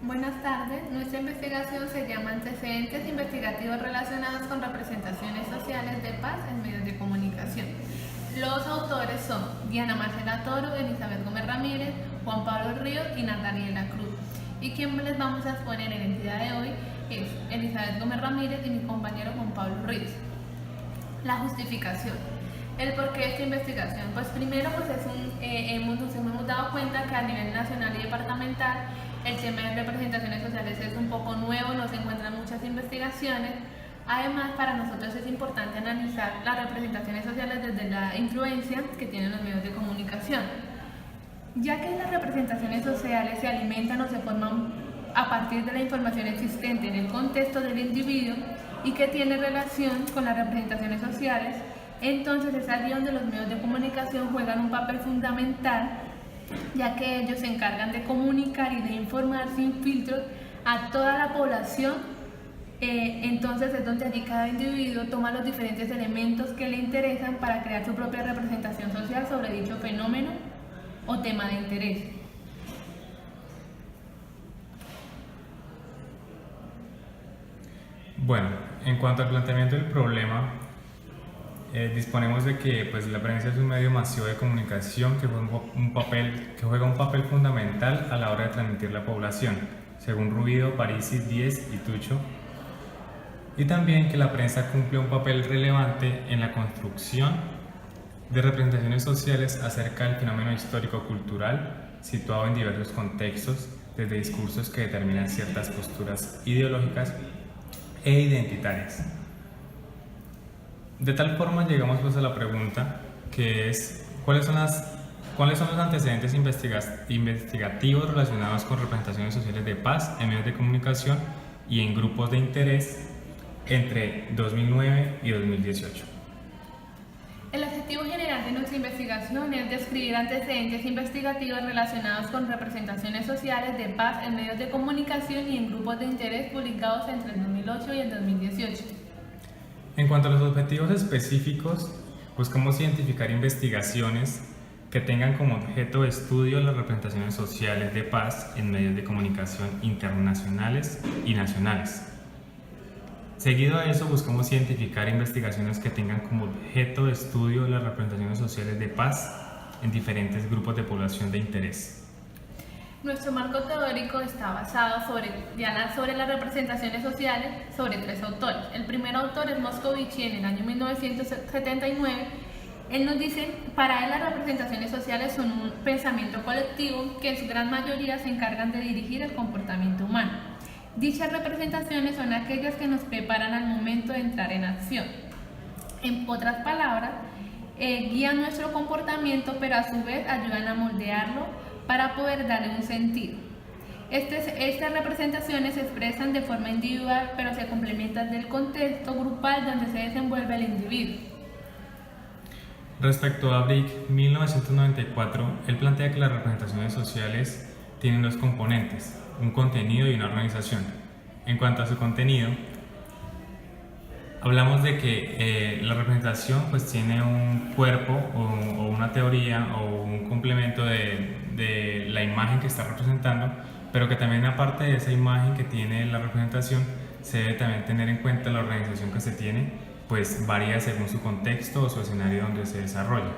Buenas tardes. Nuestra investigación se llama Antecedentes investigativos relacionados con representaciones sociales de paz en medios de comunicación. Los autores son Diana Marcela Toro, Elizabeth Gómez Ramírez, Juan Pablo Ríos y Nataliela Cruz. Y quien les vamos a exponer en el día de hoy es Elizabeth Gómez Ramírez y mi compañero Juan Pablo Ríos. La justificación. El porqué de esta investigación. Pues primero nos hemos dado cuenta que a nivel nacional y departamental el tema de representaciones sociales es un poco nuevo, no se encuentran muchas investigaciones. Además, para nosotros es importante analizar las representaciones sociales desde la influencia que tienen los medios de comunicación, ya que las representaciones sociales se alimentan o se forman a partir de la información existente en el contexto del individuo y que tiene relación con las representaciones sociales. Entonces es allí donde los medios de comunicación juegan un papel fundamental, ya que ellos se encargan de comunicar y de informar sin filtros a toda la población. Entonces es donde allí cada individuo toma los diferentes elementos que le interesan para crear su propia representación social sobre dicho fenómeno o tema de interés. Bueno, en cuanto al planteamiento del problema, disponemos de que la prensa es un medio masivo de comunicación que juega un papel fundamental a la hora de transmitir la población, según Rubido, Parisi, Díez y Tucho, y también que la prensa cumple un papel relevante en la construcción de representaciones sociales acerca del fenómeno histórico-cultural situado en diversos contextos, desde discursos que determinan ciertas posturas ideológicas e identitarias. De tal forma llegamos a la pregunta que es ¿cuáles son los antecedentes investigativos relacionados con representaciones sociales de paz en medios de comunicación y en grupos de interés entre 2009 y 2018? El objetivo general de nuestra investigación es describir antecedentes investigativos relacionados con representaciones sociales de paz en medios de comunicación y en grupos de interés publicados entre el 2008 y el 2018. En cuanto a los objetivos específicos, buscamos identificar investigaciones que tengan como objeto de estudio las representaciones sociales de paz en medios de comunicación internacionales y nacionales. Seguido a eso, buscamos identificar investigaciones que tengan como objeto de estudio las representaciones sociales de paz en diferentes grupos de población de interés. Nuestro marco teórico está basado sobre las representaciones sociales sobre tres autores. El primer autor es Moscovici en el año 1979. Él nos dice, para él las representaciones sociales son un pensamiento colectivo que en su gran mayoría se encargan de dirigir el comportamiento humano. Dichas representaciones son aquellas que nos preparan al momento de entrar en acción. En otras palabras, guían nuestro comportamiento, pero a su vez ayudan a moldearlo para poder darle un sentido. Estas representaciones se expresan de forma individual, pero se complementan del contexto grupal donde se desenvuelve el individuo. Respecto a Brick, 1994, él plantea que las representaciones sociales tienen dos componentes, un contenido y una organización. En cuanto a su contenido, hablamos de que la representación tiene un cuerpo o una teoría o un complemento de la imagen que está representando, pero que también aparte de esa imagen que tiene la representación, se debe también tener en cuenta la organización que se tiene, varía según su contexto o su escenario donde se desarrolla.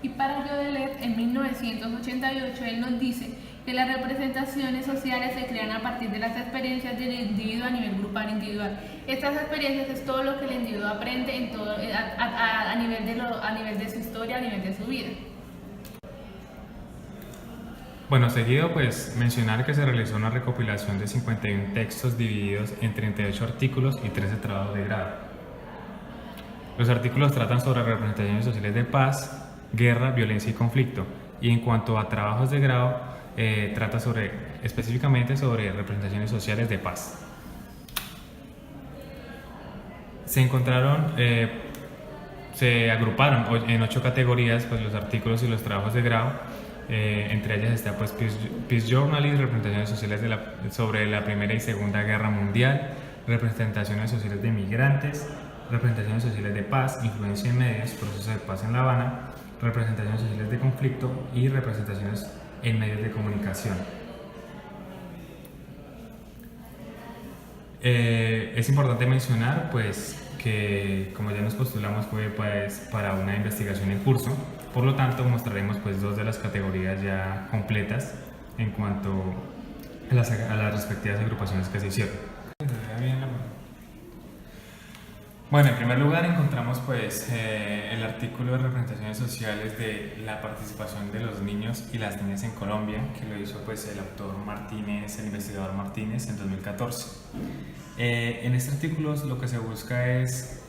Y para Jodelet, en 1988, él nos dice que las representaciones sociales se crean a partir de las experiencias del individuo a nivel grupal individual. Estas experiencias es todo lo que el individuo aprende a nivel de su historia, a nivel de su vida. Bueno, seguido mencionar que se realizó una recopilación de 51 textos divididos en 38 artículos y 13 trabajos de grado. Los artículos tratan sobre representaciones sociales de paz, guerra, violencia y conflicto, y en cuanto a trabajos de grado, trata específicamente sobre representaciones sociales de paz. Se agruparon en 8 categorías los artículos y los trabajos de grado. Entre ellas está Peace Journalism, representaciones sociales sobre la Primera y Segunda Guerra Mundial, representaciones sociales de migrantes, representaciones sociales de paz, influencia en medios, procesos de paz en La Habana, representaciones sociales de conflicto y representaciones en medios de comunicación. Es importante mencionar pues que, como ya nos postulamos, fue pues para una investigación en curso. Por lo tanto, mostraremos pues dos de las categorías ya completas en cuanto a las respectivas agrupaciones que se hicieron. Bueno, en primer lugar encontramos pues el artículo de representaciones sociales de la participación de los niños y las niñas en Colombia, que lo hizo pues el autor Martínez, el investigador Martínez, en 2014. En este artículo lo que se busca es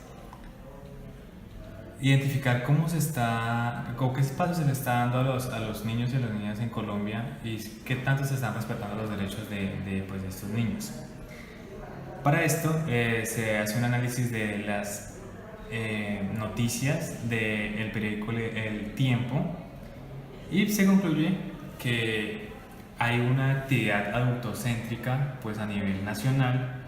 identificar cómo se está, o qué espacio se le está dando a los niños y a las niñas en Colombia y qué tanto se están respetando los derechos pues, de estos niños. Para esto se hace un análisis de las noticias del periódico El Tiempo y se concluye que hay una actividad adultocéntrica pues, a nivel nacional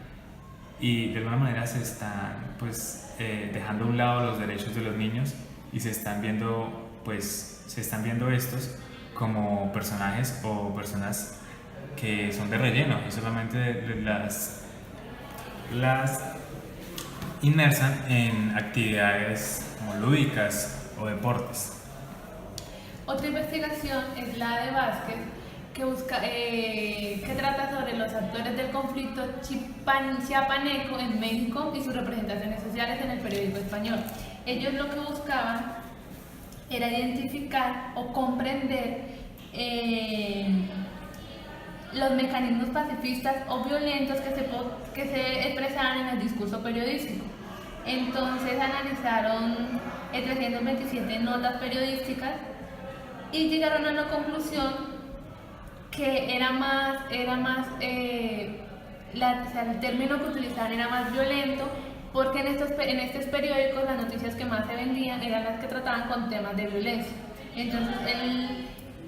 y de alguna manera se están pues, dejando a un lado los derechos de los niños y se están viendo estos como personajes o personas que son de relleno y solamente las inmersan en actividades como lúdicas o deportes. Otra investigación es la de Vázquez, que trata sobre los actores del conflicto chiapaneco en México y sus representaciones sociales en el periódico español. Ellos lo que buscaban era identificar o comprender los mecanismos pacifistas o violentos que se expresaban en el discurso periodístico. Entonces analizaron 327 notas periodísticas y llegaron a la conclusión que el término que utilizaban era más violento, porque en estos periódicos las noticias que más se vendían eran las que trataban con temas de violencia. Entonces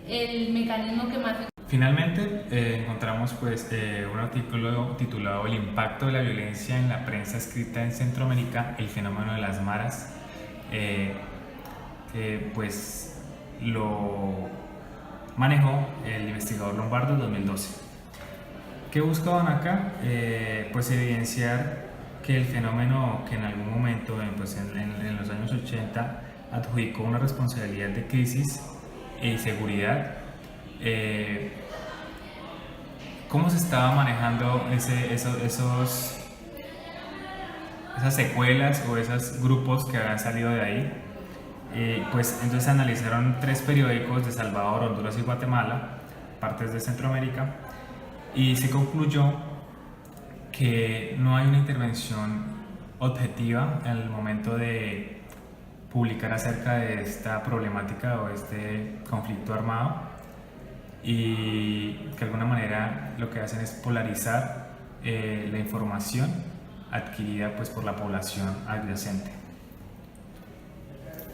el mecanismo que más... Finalmente encontramos pues, un artículo titulado El impacto de la violencia en la prensa escrita en Centroamérica, el fenómeno de las maras, que pues lo manejó el investigador Lombardo en 2012. ¿Qué buscaban acá? Pues evidenciar que el fenómeno que en algún momento, pues en los años 80, adjudicó una responsabilidad de crisis e inseguridad, cómo se estaba manejando esas secuelas o esos grupos que habían salido de ahí. Pues entonces analizaron 3 periódicos de Salvador, Honduras y Guatemala, partes de Centroamérica, y se concluyó que no hay una intervención objetiva en el momento de publicar acerca de esta problemática o este conflicto armado, y que de alguna manera lo que hacen es polarizar la información adquirida pues, por la población adyacente.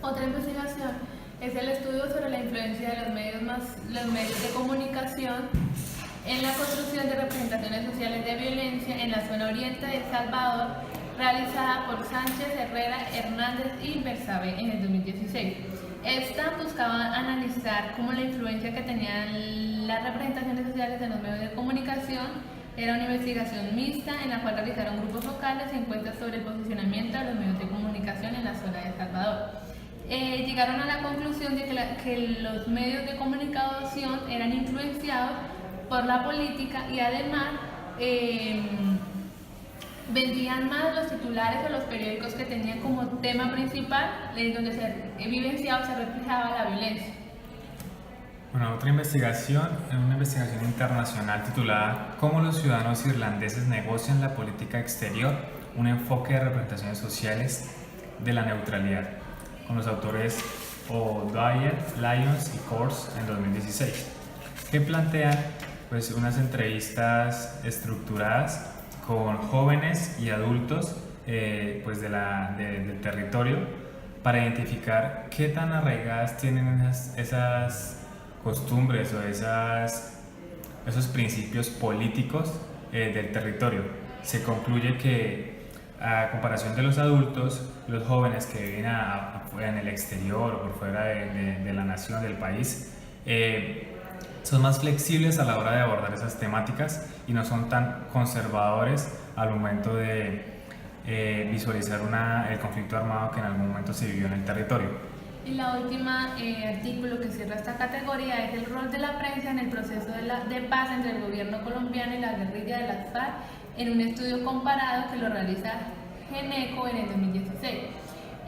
Otra investigación es el estudio sobre la influencia de los medios de comunicación en la construcción de representaciones sociales de violencia en la zona oriente de El Salvador, realizada por Sánchez, Herrera, Hernández y Berzabe en el 2016. Esta buscaba analizar cómo la influencia que tenían las representaciones sociales en los medios de comunicación. Era una investigación mixta en la cual realizaron grupos locales y encuestas sobre el posicionamiento de los medios de comunicación en la zona de El Salvador. Llegaron a la conclusión de que los medios de comunicación eran influenciados por la política y además vendían más los titulares o los periódicos que tenían como tema principal, donde se evidenciaba o se reflejaba la violencia. Bueno, otra investigación, una investigación internacional titulada ¿Cómo los ciudadanos irlandeses negocian la política exterior? Un enfoque de representaciones sociales de la neutralidad, con los autores O'Dwyer, Lyons y Kors en 2016, que plantean pues, unas entrevistas estructuradas con jóvenes y adultos pues del territorio para identificar qué tan arraigadas tienen esas costumbres o esos principios políticos del territorio. Se concluye que a comparación de los adultos, los jóvenes que viven en el exterior o por fuera de la nación, del país, son más flexibles a la hora de abordar esas temáticas y no son tan conservadores al momento de visualizar el conflicto armado que en algún momento se vivió en el territorio. Y la última artículo que cierra esta categoría es el rol de la prensa en el proceso de paz entre el gobierno colombiano y la guerrilla de las FARC, en un estudio comparado que lo realiza GENECO en el 2016.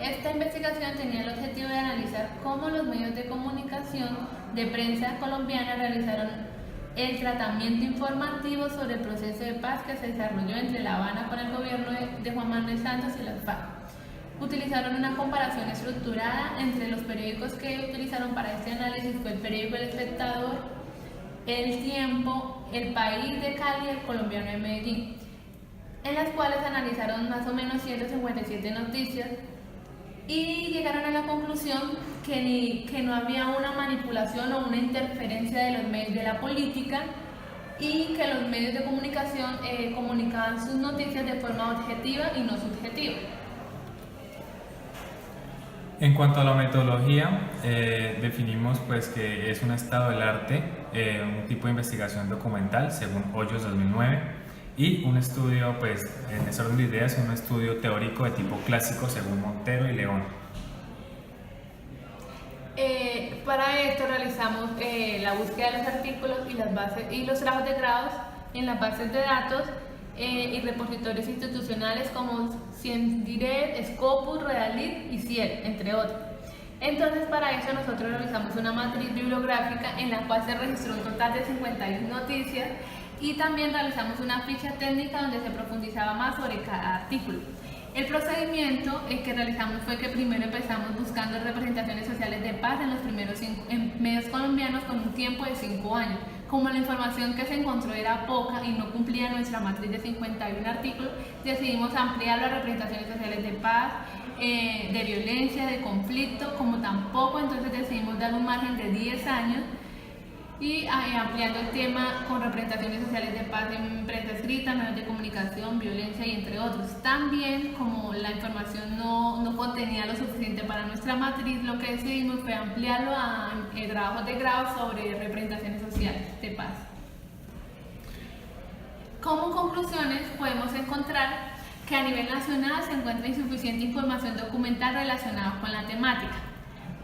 Esta investigación tenía el objetivo de analizar cómo los medios de comunicación de prensa colombiana realizaron el tratamiento informativo sobre el proceso de paz que se desarrolló entre La Habana con el gobierno de Juan Manuel Santos y las FARC. Utilizaron una comparación estructurada entre los periódicos que utilizaron para este análisis, fue el periódico El Espectador, El Tiempo, El País de Cali y El Colombiano de Medellín, en las cuales analizaron más o menos 157 noticias y llegaron a la conclusión que no había una manipulación o una interferencia de los medios de la política y que los medios de comunicación comunicaban sus noticias de forma objetiva y no subjetiva. En cuanto a la metodología, definimos pues que es un estado del arte, un tipo de investigación documental según Hoyos 2009 y un estudio, pues en ese orden de ideas, un estudio teórico de tipo clásico según Montero y León. Para esto realizamos la búsqueda de los artículos y las bases y los trabajos de grados en las bases de datos y repositorios institucionales como Ciendirect, Scopus, Redalit y Ciel, entre otros. Entonces, para eso nosotros realizamos una matriz bibliográfica en la cual se registró un total de 51 noticias y también realizamos una ficha técnica donde se profundizaba más sobre cada artículo. El procedimiento que realizamos fue que primero empezamos buscando representaciones sociales de paz en los primeros medios colombianos con un tiempo de 5 años. Como la información que se encontró era poca y no cumplía nuestra matriz de 51 artículos, decidimos ampliar las representaciones sociales de paz, de violencia, de conflicto, como tampoco, entonces decidimos dar un margen de 10 años y ampliando el tema con representaciones sociales de paz en prensa escrita, medios de comunicación, violencia y entre otros. También, como la información no contenía lo suficiente para nuestra matriz, lo que decidimos fue ampliarlo a trabajos de grado sobre representaciones sociales de paz. Como conclusiones, podemos encontrar que a nivel nacional se encuentra insuficiente información documental relacionada con la temática.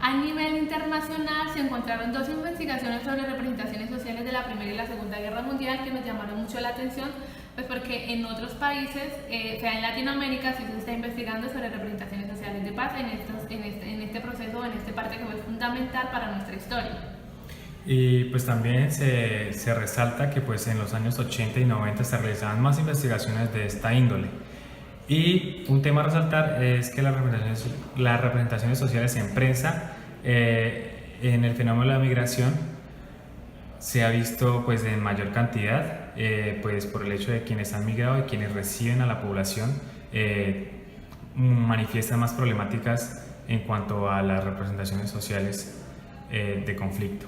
A nivel internacional se encontraron 2 investigaciones sobre representaciones sociales de la Primera y la Segunda Guerra Mundial que nos llamaron mucho la atención, pues porque en otros países, sea en Latinoamérica, sí se está investigando sobre representaciones sociales de paz en este proceso, en esta parte que fue fundamental para nuestra historia. Y pues también se resalta que pues en los años 80 y 90 se realizaban más investigaciones de esta índole. Y un tema a resaltar es que las representaciones sociales en prensa en el fenómeno de la migración se ha visto pues en mayor cantidad pues por el hecho de quienes han migrado y quienes reciben a la población manifiestan más problemáticas en cuanto a las representaciones sociales de conflicto.